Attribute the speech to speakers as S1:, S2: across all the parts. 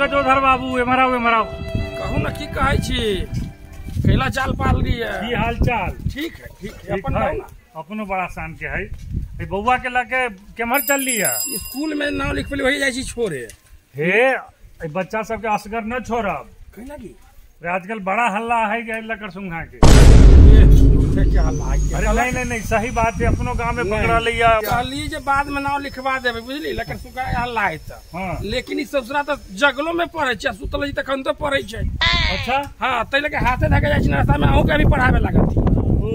S1: गजोधर बाबू एमराव
S2: कहू ना की कहे छी कैला चाल पाल लिया
S1: की हाल चाल
S2: ठीक है अपन बताओ ना
S1: अपनो बड़ा शान के है ए बउआ के लाके केमहर चल लिया
S2: स्कूल में नाम लिखबे वही जाई छी छोड़े हे
S1: ए बच्चा सब के असगर न छोड़ब
S2: कहला की
S1: आजकल बड़ा हल्ला है कि लकर सुंघा के
S2: क्या हल्ला है
S1: अरे नहीं सही बात है अपनो गांव में पकड़ा लिया
S2: कहली जे बाद में नाम लिखवा देबे बुझली लकर सुंघा हल्ला है त
S1: हां
S2: लेकिन ई ससुरा त जगलो में पढ़े छ सुतल जी तखन तो पढ़े छ
S1: अच्छा
S2: हां तै लगे हाथे धके जाय छी रास्ता में आहू के भी पढ़ावे लागत
S1: हो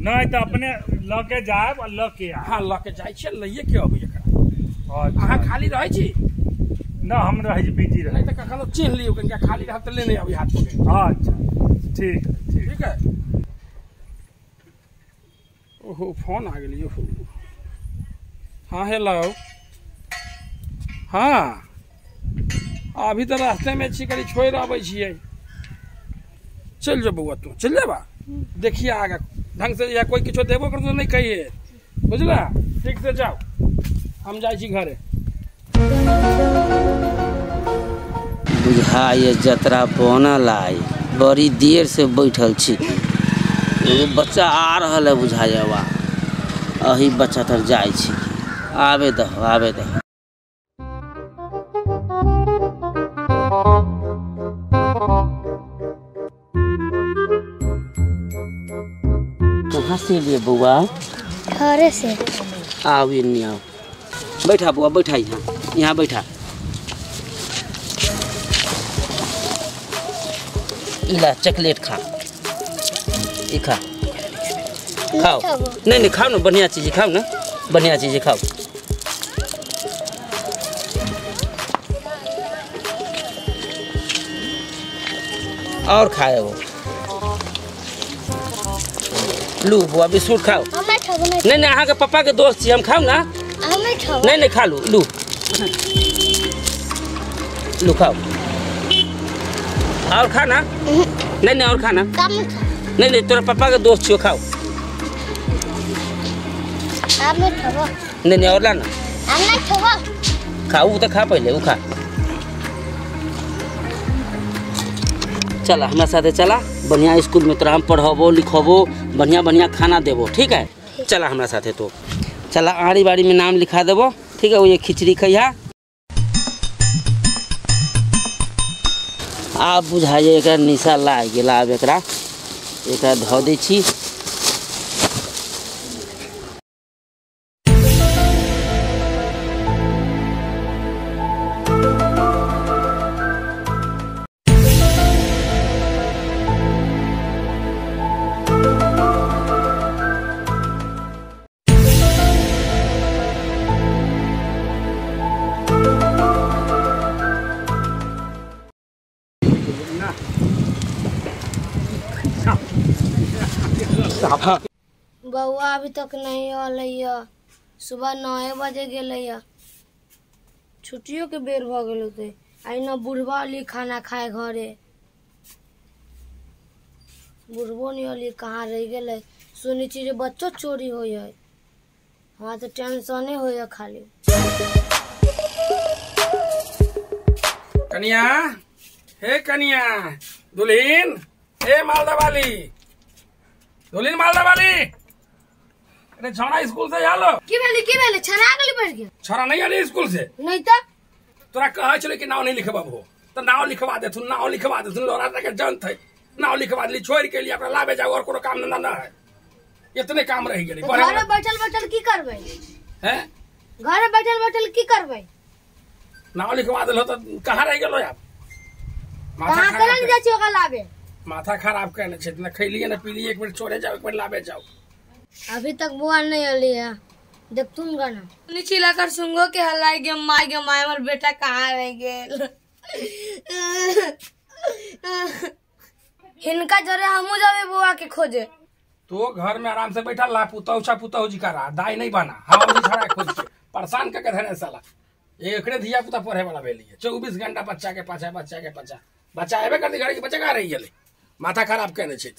S1: नहीं तो अपने लके जाए और लके आ
S2: हां लके जाय छी लइए के अबे एकरा अहाँ खाली रहै छी
S1: ना हम रही बिजी रहे
S2: नहीं तो कखनो चिन्ह लियो कनिका खाली रहत ले नहीं अभी हाथ पकड़
S1: अच्छा ठीक
S2: है ओहो फोन आ गेलियो हाँ हेलो हाँ अभी तो रास्ते में छी करी छोड़ आबै छियै चल जा बउआ तू चल जाबा देखिए आगे ढंग से या कोई किछो देबो कर तो नहीं कहिए बुझला ठीक से जाओ हम जाय छी घरे
S3: बुझाए जतरा बनल आई बड़ी देर से बैठल छी एगो बच्चा आ रहल है बुझाए बा अही बच्चा तर जाय छी आवे दह कहाँ से लिए बुआ
S4: घरे से
S3: आओ नहीं आओ बैठा बुआ बैठा यहाँ बैठा इला चॉकलेट खा ई खा खाओ नहीं खाओ ना बढ़िया चीज खाओ ना बढ़िया चीज खाओ और खाए वो लू बुआ बिस्कुट खाओ नहीं अहाँ के पापा के दोस्त छी हम खाओ ना नहीं खा लू खाओ और खाना नहीं और खाना नहीं तोरा पापा के दोस्त छियो खाओ नहीं और लाना खाओ तो खा पहले खा चला हमारे साथे चला बढ़िया स्कूल में तोरा हम पढ़ाबो लिखबो बढ़िया खाना देबो ठीक है चला हमारे साथे तो चला आड़ी बाड़ी में नाम लिखा देबो ठीक है वो ये खिचड़ी खैहा आप बुझाइए एक निशा लाग गेला अब एक धो दै छी
S4: बउआ अभी तक नहीं आलैया सुबह 9 बजे गेलैया छुट्टियों के बेर भ गेल होते आई न बुढ़वा अली खाना खाए घरे बुढ़बो नहीं अली कहाँ रह गए सुनी चीज बच्चों चोरी हो है हमारा तो टेंशने हो है खाली
S2: कनिया हे कनिया दुल्हीन हे मालदा वाली अरे छोरा स्कूल से आलो
S4: की भेले छरा गेली पड़ गया
S2: छोरा नहीं आली स्कूल से
S4: नहीं तो
S2: तोरा कहे चले कि नाव नहीं लिखबाबो तो नाव लिखवा दे तू लोरा के जानत है नाव लिखवा दली छोड़ के लिए अपना लाबे जाओ और कोनो काम धंधा ना है इतने काम रह गेले
S4: घर बैठल की करबे
S2: हैं
S4: घर बैठल की करबे
S2: नाव लिखवा देलो तो कहां रह गेलो यार
S4: कहां करन जा छी ओका लाबे
S2: माथा खराब करने छे न खैलिए न पीलिए एक मिनट छोड़े जाओ एक मिनट लाबे जाओ
S4: अभी तक बुआ नहीं अली है देख तुम गाना नीचे लाकर सुंगो के हल्लाई गे माय हमर बेटा कहाँ रह गेल हिनका जरे हमू जावे बुआ के खोजे
S2: तो घर में आराम से बैठा ला पुतौ जी करा दाई नहीं बना हम जी छड़ा खोज के परेशान करके धरे साला एकरे धिया पुता पढ़े वाला भेलिए 24 घंटा बच्चा के पाछा बच्चा एबे कर दी घर के बच्चा कहाँ रह गेले माथा खराब करने छे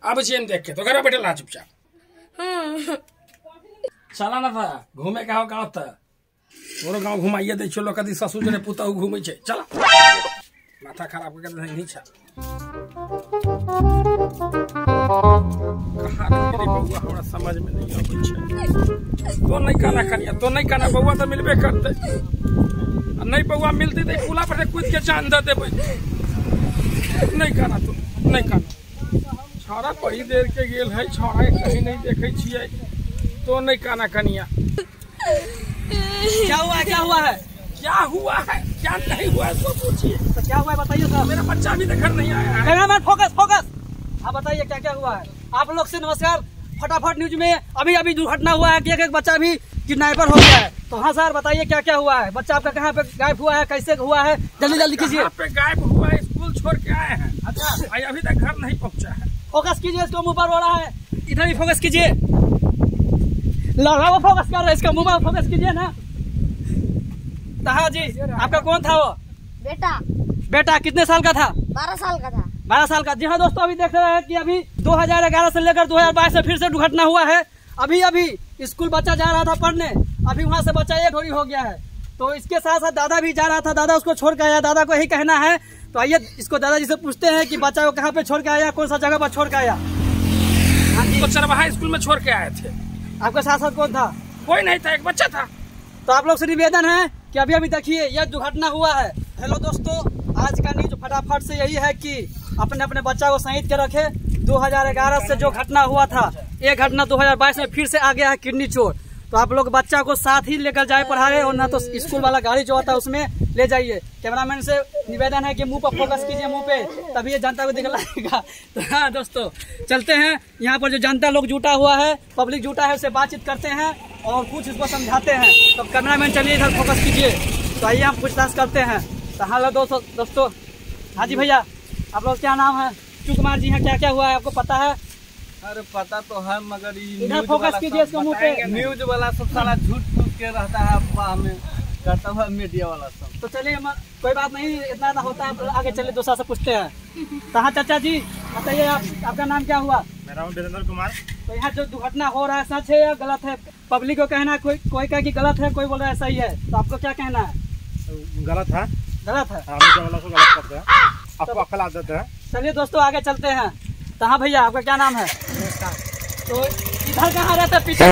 S2: अब चेन देख के तो घर बैठे ला चुपचाप चला ना था घूमे का गाँव था तोरो गांव घुमाइए दे छो लोग कदी ससुर जरे पुतहु घूमै छै चल माथा खराब करके नहीं छा कहाँ रे बउआ हमरा समझ में नहीं आबै छै तो नहीं काना कनिया तो नहीं काना बउआ तो मिलबे करते नहीं बउआ मिलती तो पुला पर कूद के जान दे देबै नहीं काना तो नहीं काना छौड़ा बड़ी देर के गेल है छौड़ा कहीं नहीं देखे छियै तो नहीं काना कनिया
S5: क्या हुआ है क्या हुआ है
S2: क्या हुआ है क्या नहीं हुआ है तो पूछिए
S5: तो क्या हुआ है बताइए साहब
S2: मेरा बच्चा अभी तक घर नहीं आया है
S5: कैमरामैन फोकस फोकस आप बताइए क्या क्या हुआ है आप लोग से नमस्कार फटाफट न्यूज में अभी अभी दुर्घटना हुआ है कि एक बच्चा भी किडनैपर हो गया है तो हाँ सर बताइए क्या क्या हुआ है बच्चा आपका कहाँ पे गायब हुआ है कैसे हुआ है जल्दी जल्दी कीजिए
S2: कहाँ पे गायब हुआ है स्कूल छोड़ के आए हैं अच्छा अभी तक घर नहीं पहुँचा है
S5: फोकस कीजिए इसको मुंह पर हो रहा है इधर ही फोकस कीजिए लड़ा वो फोकस कर रहा है इसका मुंह पर फोकस कीजिए ना हाँ जी आपका कौन था वो
S4: बेटा
S5: बेटा कितने साल का था
S4: 12 साल का था
S5: 12 साल का जी हाँ दोस्तों अभी देख रहे हैं कि अभी 2011 से लेकर 2022 से फिर से दुर्घटना हुआ है अभी अभी स्कूल बच्चा जा रहा था पढ़ने अभी वहाँ से बच्चा एक हो गया है तो इसके साथ साथ दादा भी जा रहा था दादा उसको छोड़ के आया दादा को यही कहना है तो आइए इसको दादाजी से पूछते हैं कि बच्चा को कहाँ पे छोड़ के आया कौन सा जगह पर छोड़ के आया
S2: तो चरवाहा स्कूल में छोड़ के आए थे
S5: आपके साथ साथ कौन था
S2: कोई नहीं था एक बच्चा था
S5: तो आप लोग से निवेदन है कि अभी अभी देखिए यह दुर्घटना हुआ है हेलो दोस्तों आज का न्यूज फटाफट से यही है कि अपने अपने बच्चा को सहित के रखे 2011 से जो घटना हुआ था ये घटना 2022 में फिर से आ गया है किडनी चोर तो आप लोग बच्चा को साथ ही लेकर जाए पढ़ाए और ना तो स्कूल वाला गाड़ी जो आता है उसमें ले जाइए कैमरामैन से निवेदन है कि मुंह पर फोकस कीजिए मुंह पे तभी ये जनता को दिखलाएगा तो हाँ दोस्तों चलते हैं यहाँ पर जो जनता लोग जुटा हुआ है पब्लिक जुटा है उससे बातचीत करते हैं और कुछ इसको समझाते हैं तो कैमरामैन चलिए इधर फोकस कीजिए तो आइए हम पूछताछ करते हैं तो हेलो दोस्तों हाँ जी भैया आप लोग क्या नाम है शिव कुमार जी हैं क्या क्या हुआ है आपको पता है
S6: अरे पता तो है मगर
S5: इधर फोकस कीजिए इसको मुंह पे
S6: न्यूज वाला सब साला झूठ फूट के रहता है अफवाह में करता हुआ मीडिया वाला सब
S5: तो चलिए कोई बात नहीं इतना होता है आगे चलिए दूसरा से पूछते हैं तो हाँ चाचा जी बताइए आपका नाम क्या हुआ
S1: मेरा नाम वीरेंद्र कुमार
S5: तो यहाँ जो दुर्घटना हो रहा है सच है या गलत है पब्लिक को कहना है कोई कहे कि गलत है कोई बोल रहा है सही है तो आपको क्या कहना है
S1: गलत है
S5: गलत है
S1: हम वाला को गलत करते हैं आपको अकल आदत है
S5: चलिए दोस्तों आगे चलते हैं तो हाँ भैया आपका क्या नाम है तो इधर कहाँ रहता है पीछे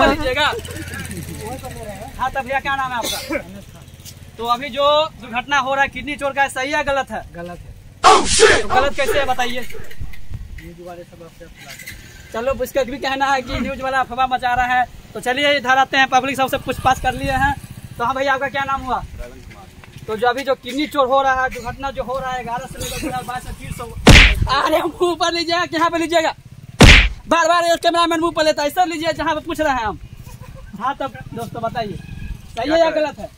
S5: लीजिएगा हाँ तो भैया क्या नाम है आपका तो अभी जो दुर्घटना हो रहा है किडनी चोर का सही है गलत है
S6: गलत है
S5: तो गलत कैसे है बताइए चलो उसका भी कहना है कि न्यूज वाला अफवाह मचा रहा है तो चलिए इधर आते हैं पब्लिक सबसे पूछताछ कर लिए हैं तो हाँ भैया आपका क्या नाम हुआ तो जो अभी जो किडनी चोर हो रहा है दुर्घटना जो हो रहा है 11 से लेकर 2022 से फिर से अरे मुंह पर लीजिएगा यहाँ पे लीजिएगा बार बार कैमरामैन मुंह पर लेता है ऐसा लीजिए जहाँ पे पूछ रहे हैं हम हाँ तब दोस्तों बताइए सही है या गलत है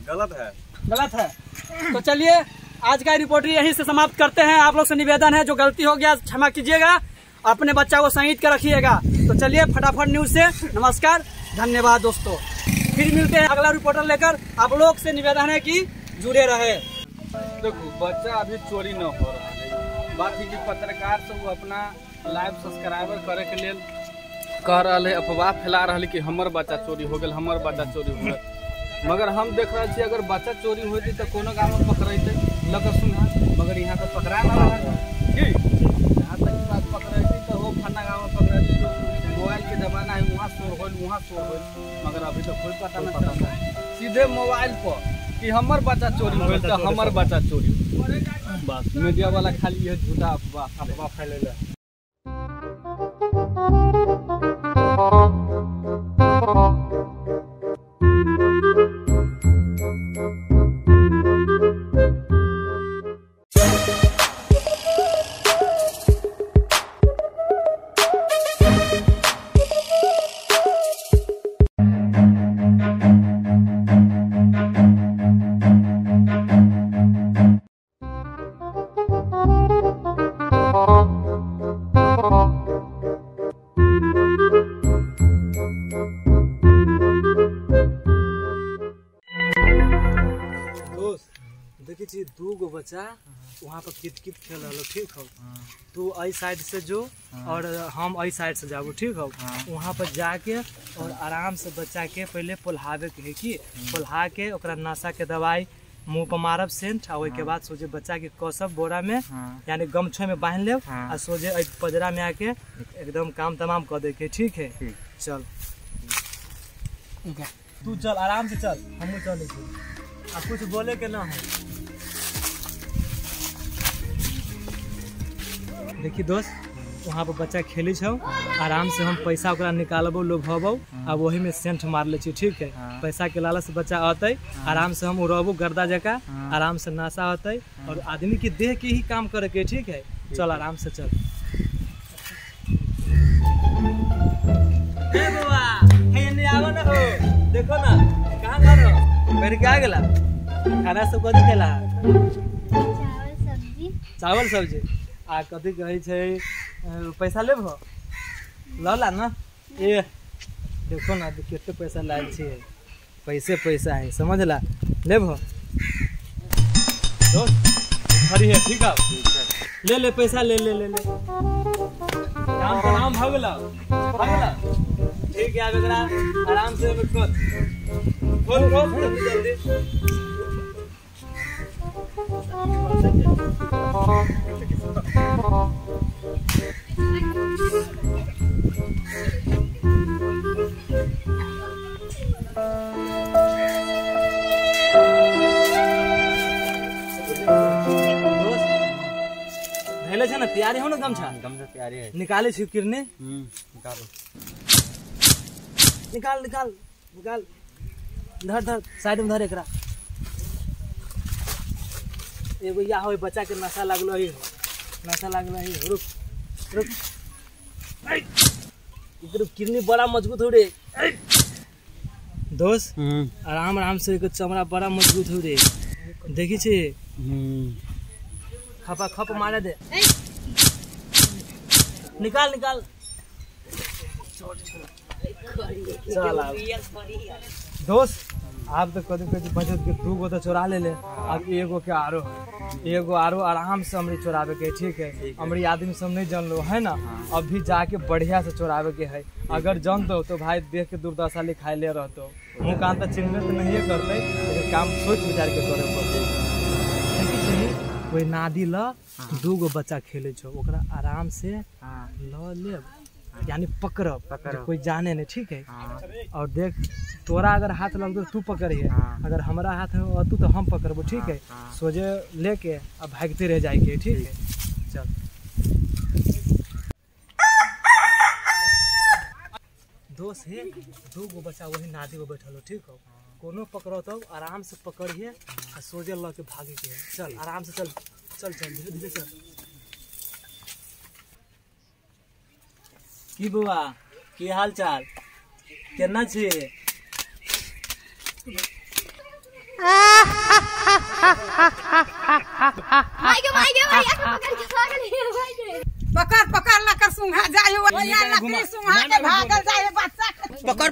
S5: गलत है तो चलिए आज का रिपोर्ट यहीं से समाप्त करते हैं आप लोग से निवेदन है जो गलती हो गया क्षमा कीजिएगा अपने बच्चा को सहित कर रखिएगा तो चलिए फटाफट न्यूज से नमस्कार धन्यवाद दोस्तों फिर मिलते हैं अगला रिपोर्टर लेकर आप लोग से निवेदन है कि जुड़े रहे
S6: देखो बच्चा अभी चोरी न हो रहा है बात है कि पत्रकार से वो अपना लाइव सब्सक्राइबर करे के लिए कह रहा है अफवाह फैला रहा है कि हमर बच्चा चोरी हो गया हमर बच्चा चोरी हो गया मगर हम देख रहे छी अगर बच्चा चोरी होती तो कोनो गाँव में पकड़ते लग सुना मगर यहाँ तो पकड़ा ना रहा है यहाँ तक बात पकड़ती तो वो फन्ना गाँव में पकड़ती तो मोबाइल के जमाना है वहाँ शोर हो मगर अभी तो कोई पता नहीं चलता सीधे मोबाइल पर कि हमर बच्चा चोरी हो तो हमर बच्चा चोरी बस मीडिया वाला खाली है झूठा अफवाह फैलेला
S5: छी 2 गो बच्चा वहाँ पर कित खेल रहा, ठीक हो? तू आई साइड से जो और हम आई साइड से जाबो, ठीक हो? वहाँ पर जाके और आराम से बच्चा के पहले पोल्हावे के है कि पोल्हा के ओकरा नशा के दवाई मुँह पर मारब सेंट, और के बाद सोचे बच्चा के कसब बोरा में यानी गमछे में बांध ले और सोचे पजरा में आके एकदम काम तमाम कर दे के, ठीक है? चल तू चल आराम से चल, हम चले आ कुछ बोले के ना हो। देखी दोस्त वहाँ पर बच्चा खेली छो, आराम से हम पैसा ओकरा निकालबो लोभबो आ वही में सेंट मार ले छी, ठीक है? पैसा के लालच से बच्चा आते आराम से हम उड़बो गर्दा जका, आराम से नशा होते और आदमी की देह के ही काम करे के, ठीक है? चल आराम से चल। ए बाबा हे ने आवा ना हो, देखो ना कहां जा रहो? मेरे क्या गेला खाना सब कथी खेला? चावल सब्जी आ कथी कहै छै पैसा लेबो लला ना? ए देखो ना कितने पैसा लायल छी, पैसा है समझला, लेबो दोस्त खड़ी है, ठीक है? ले पैसा ले काम का नाम भागला ठीक है? आराम से खोल जल्दी। धैले छ ना, तैयारी हो ना? गमछा तैयारी है, निकाले छी किरने, निकालो निकाल धर साइड में धर एकरा। एगो या हो बच्चा के नशा लागलो है, रुक इधर किरनी बड़ा मजबूत हो रे दोस्त, आराम से एक चमड़ा बड़ा मजबूत हो रे, देखी छे खप मारे दे, निकाल चल दोस्त। आप तो कभी बचत के 2 गो तो चोरा ले, अब एगो आरो आराम से हमरी चोरावे के, ठीक है? हमरी आदमी सब नहीं जान लो है ना, अभी जाके बढ़िया से चोरावे के है। अगर जान दो तो भाई देख के दुर्दशा लिखाई ले रहते, मुँह कान तक चिन्ह तो नहीं करते, लेकिन काम सोच विचार के करे पड़ते। कोई नादी ल 2 गो बच्चा खेले छो, ओकरा आराम से ल ले यानी पकड़ कोई जाने नहीं, ठीक है? और देख तोरा अगर हाथ लग तो तू पकड़िए, अगर हमारा हाथ में तू तो हम पकड़बो, ठीक है? सोजे लेके अब भागते रह जाएंगे, ठीक है? चल दोस्त है 2 गो बच्चा वही नादी में बैठल हो, ठीक हो? कोनो पकड़ो तो आराम से पकड़िए और सोजे ल के भागे के है। चल आराम से चल धीरे चल। की बुआ की हाल चाल केना छी?
S7: पकड़ ला कर सुंघा जाए ओया लकड़ी सुंघा के भागल जाए बच्चा।
S3: पकड़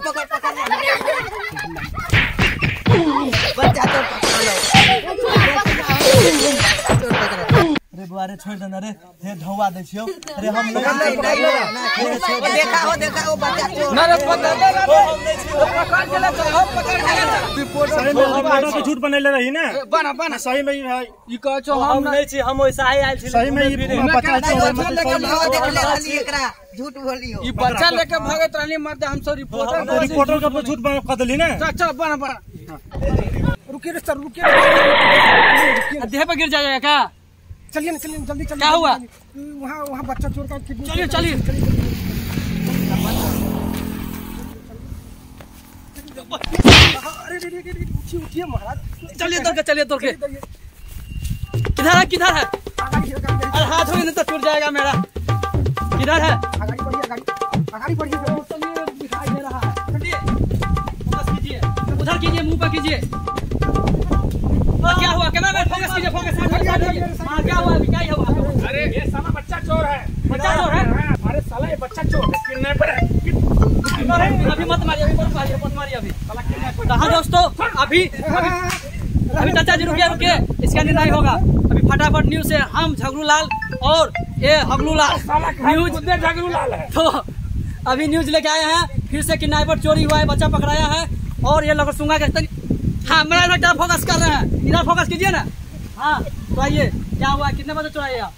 S7: बच्चा तो पकड़ लो।
S5: अरे बुआ रे छोड़ देना रे, हे ढौवा दे छियो। अरे हम नहीं देखा ओ बच्चा चोर
S6: ना रे पकड़ ले रे
S5: हम नहीं छियो।
S6: पकड़ के ले चल पकड़ के ले रिपोर्ट
S1: सही में रिपोर्टर पे झूठ बनैले रही ना,
S6: बना
S1: सही में भाई
S6: ई कह छो
S5: हम नहीं छी, हम वैसा ही आइल छी।
S1: सही में ये बच्चा
S7: झूठ बोलियो।
S6: ई बच्चा लेके भागत रहली मर्द, हम सब
S1: रिपोर्टर का पे झूठ कर देली ना।
S6: चल बना
S7: रुकिए सर रुकिए।
S5: देह पे गिर जाएगा क्या?
S7: चलिए जल्दी
S5: क्या हुआ?
S7: वहाँ बच्चा चोर का
S5: चलिए
S7: उठिए महाराज।
S5: चलिए दौड़ के किधर है? अरे हाथ हो नहीं तो टूट जाएगा मेरा। किधर है?
S7: आगाड़ी बढ़िए दिखाई दे रहा है।
S5: चलिए फोकस कीजिए, उधर कीजिए, मुंह पर कीजिए। क्या हुआ? कैमरा फोकस कीजिए, हाँ क्या हुआ? क्या हुआ?
S2: अरे ये साला बच्चा चोर है।
S5: अरे
S2: साला ये बच्चा चोर है, किडनैपर है।
S5: अभी मत मारिए अभी। कहाँ दोस्तों? अभी अभी चाचा जी रुकिए रुकिए, इसका निर्णय होगा अभी। फटाफट न्यूज से हम झगड़ू लाल और ये हगलू लाल न्यूज
S2: झगड़ू लाल है।
S5: तो अभी न्यूज लेके आए हैं, फिर से किडनैपर चोरी हुआ है, बच्चा पकड़ाया है और ये लोग सुंगा के हाँ मेरा इधर फोकस कर रहे हैं, इधर फोकस कीजिए ना। हाँ तो आइए, क्या हुआ है, कितने बजे चुराइए आप?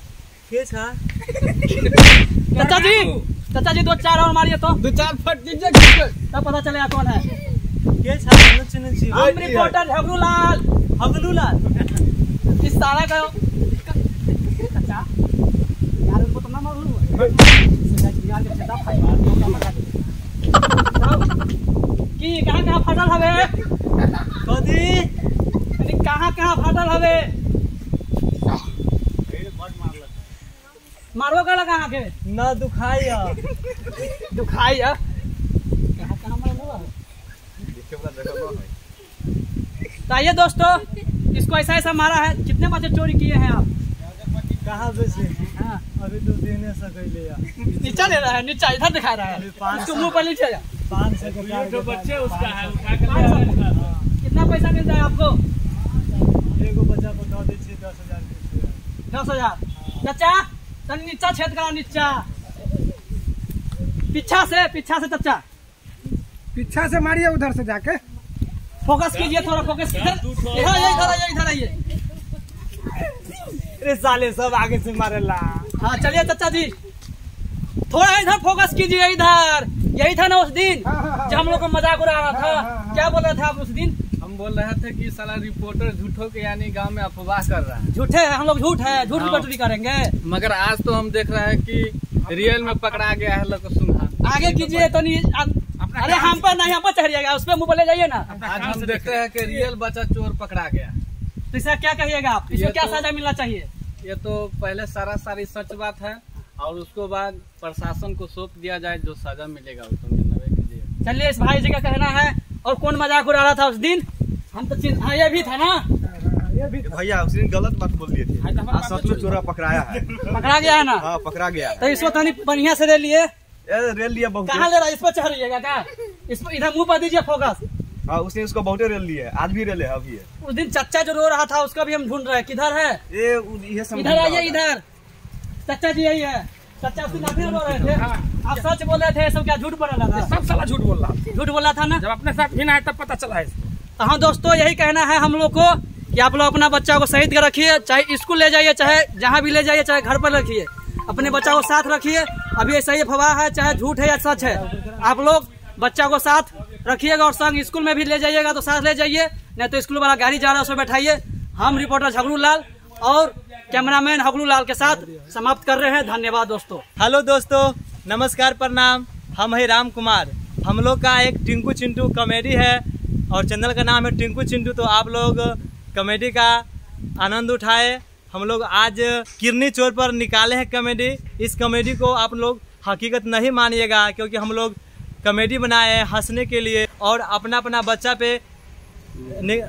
S5: चाचा जी 2-4 और मारिए तो
S6: 2-4 फट दीजिए
S5: तब पता चलेगा कौन है।
S6: हम
S5: हम रिपोर्टर हगलू लाल इस सारा का चाचा यार उसको तो ना मालूम कि कहाँ फटल हवे कहाँ फटल हवे मारबो कला कहाँ के
S6: ना दुखाई
S5: कहाँ मारबो। तो आइए दोस्तों, इसको ऐसा मारा है। कितने बच्चे चोरी किए हैं आप?
S6: कहाँ से?
S5: हाँ
S6: अभी तो दे नहीं सके यार।
S5: नीचा ले रहा है, नीचा इधर दिखा रहा है, इसको मुंह पर नीचे
S6: 500
S1: बच्चे उसका है, उठा कर
S5: कितना पैसा मिलता है आपको?
S6: एगो बच्चा को दे दीजिए 10,000।
S5: 10,000। चाचा तनी नीचा छेद करो, नीचा पीछा से चाचा
S2: पीछा से मारिए उधर से जाके।
S5: फोकस कीजिए थोड़ा, फोकस इधर आइए।
S6: अरे साले सब आगे से मारेला।
S5: हाँ चलिए चाचा जी, थोड़ा इधर फोकस कीजिए, इधर। यही था ना उस दिन जब हम लोग को मजाक उड़ा रहा था, क्या बोल रहे थे आप उस दिन?
S6: हम बोल रहे थे कि साला रिपोर्टर झूठों के यानी गांव में अफवाह कर रहा है।
S5: झूठे हैं हम लोग, झूठ रिपोर्टरी करेंगे।
S6: मगर आज तो हम देख रहे हैं कि रियल में पकड़ा गया है लोग सुना।
S5: आगे कीजिए तो नहीं, अरे हम पर नहीं, हम पर चढ़िएगा, उस पर मुँह बोले जाइए ना।
S6: आज हम देख रहे हैं कि रियल बच्चा चोर पकड़ा गया।
S5: तो इसका क्या कहिएगा आप? इसको क्या सजा मिलना चाहिए?
S6: ये तो पहले सारी सच बात है और उसको बाद प्रशासन को सौंप दिया जाए, जो सजा मिलेगा उसको निर्णय कीजिए।
S5: चलिए, इस भाई जी का कहना है। और कौन मजाक उड़ा रहा था उस दिन? हम तो हाँ ये भी था ना,
S8: भैया उस दिन गलत बात बोल दिए थे। आज सच में चोरा पकड़ाया है।
S5: पकड़ा गया है ना?
S8: हाँ पकड़ा गया है।
S5: तो इसको तनी बढ़िया से ले लिए।
S8: रेल लिया बहुत।
S5: कहाँ ले रहा है? इस पर चढ़ रहिएगा क्या? इस पर इधर मुंह पर दीजिए फोकस।
S8: हाँ उसने उसको बहुत रेल लिया है, आज भी रेल है अभी है।
S5: उस दिन चच्चा जो रो रहा था उसका भी हम ढूंढ रहे हैं, किधर है?
S8: ये
S5: इधर आइए, इधर चच्चा जी यही है। चच्चा उस दिन आप रो रहे थे, आप सच बोल रहे थे, सब क्या झूठ बोल रहा था?
S2: सब साला झूठ बोल रहा
S5: था ना।
S2: जब अपने साथ भी ना है तब पता चला है इसको।
S5: तो हाँ दोस्तों, यही कहना है हम लोग को कि आप लोग अपना बच्चा को सहित कर रखिए, चाहे स्कूल ले जाइए, चाहे जहाँ भी ले जाइए, चाहे घर पर रखिए, अपने बच्चा को साथ रखिए। अभी ऐसा ही अफवाह है, चाहे झूठ है या सच है, आप लोग बच्चा को साथ रखिएगा और संग स्कूल में भी ले जाइएगा तो साथ ले जाइए, नहीं तो स्कूल वाला गाड़ी जा रहा है उसमें बैठाइए। हम रिपोर्टर झगड़ू लाल और कैमरामैन हगलू लाल के साथ समाप्त कर रहे हैं। धन्यवाद दोस्तों।
S6: हेलो दोस्तों, नमस्कार, प्रणाम। हम है राम कुमार। हम लोग का एक टिंकू चिंटू कॉमेडी है और चैनल का नाम है टिंकू चिंटू। तो आप लोग कॉमेडी का आनंद उठाए। हम लोग आज किरनी चोर पर निकाले हैं कॉमेडी। इस कॉमेडी को आप लोग हकीकत नहीं मानिएगा, क्योंकि हम लोग कॉमेडी बनाए हैं हंसने के लिए और अपना बच्चा पे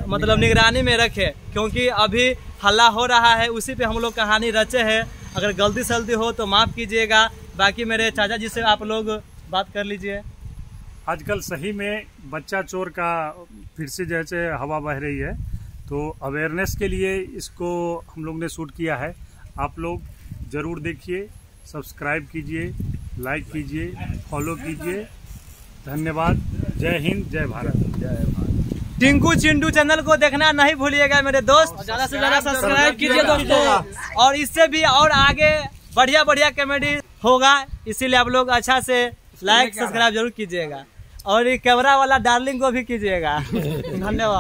S6: मतलब निगरानी में रखे, क्योंकि अभी हल्ला हो रहा है, उसी पे हम लोग कहानी रचे हैं। अगर गलती सलती हो तो माफ़ कीजिएगा। बाकी मेरे चाचा जी से आप लोग बात कर लीजिए।
S1: आजकल सही में बच्चा चोर का फिर से जैसे हवा बह रही है, तो अवेयरनेस के लिए इसको हम लोग ने शूट किया है। आप लोग ज़रूर देखिए, सब्सक्राइब कीजिए, लाइक कीजिए, फॉलो कीजिए। धन्यवाद। जय हिंद, जय भारत। जय भारत।
S6: टिंकू चिंटू चैनल को देखना नहीं भूलिएगा मेरे दोस्त।
S5: ज्यादा से ज्यादा सब्सक्राइब कीजिए दोस्तों,
S6: और इससे भी और आगे बढ़िया कॉमेडी होगा, इसीलिए आप लोग अच्छा से लाइक सब्सक्राइब जरूर कीजिएगा और ये कैमरा वाला डार्लिंग को भी कीजिएगा। धन्यवाद।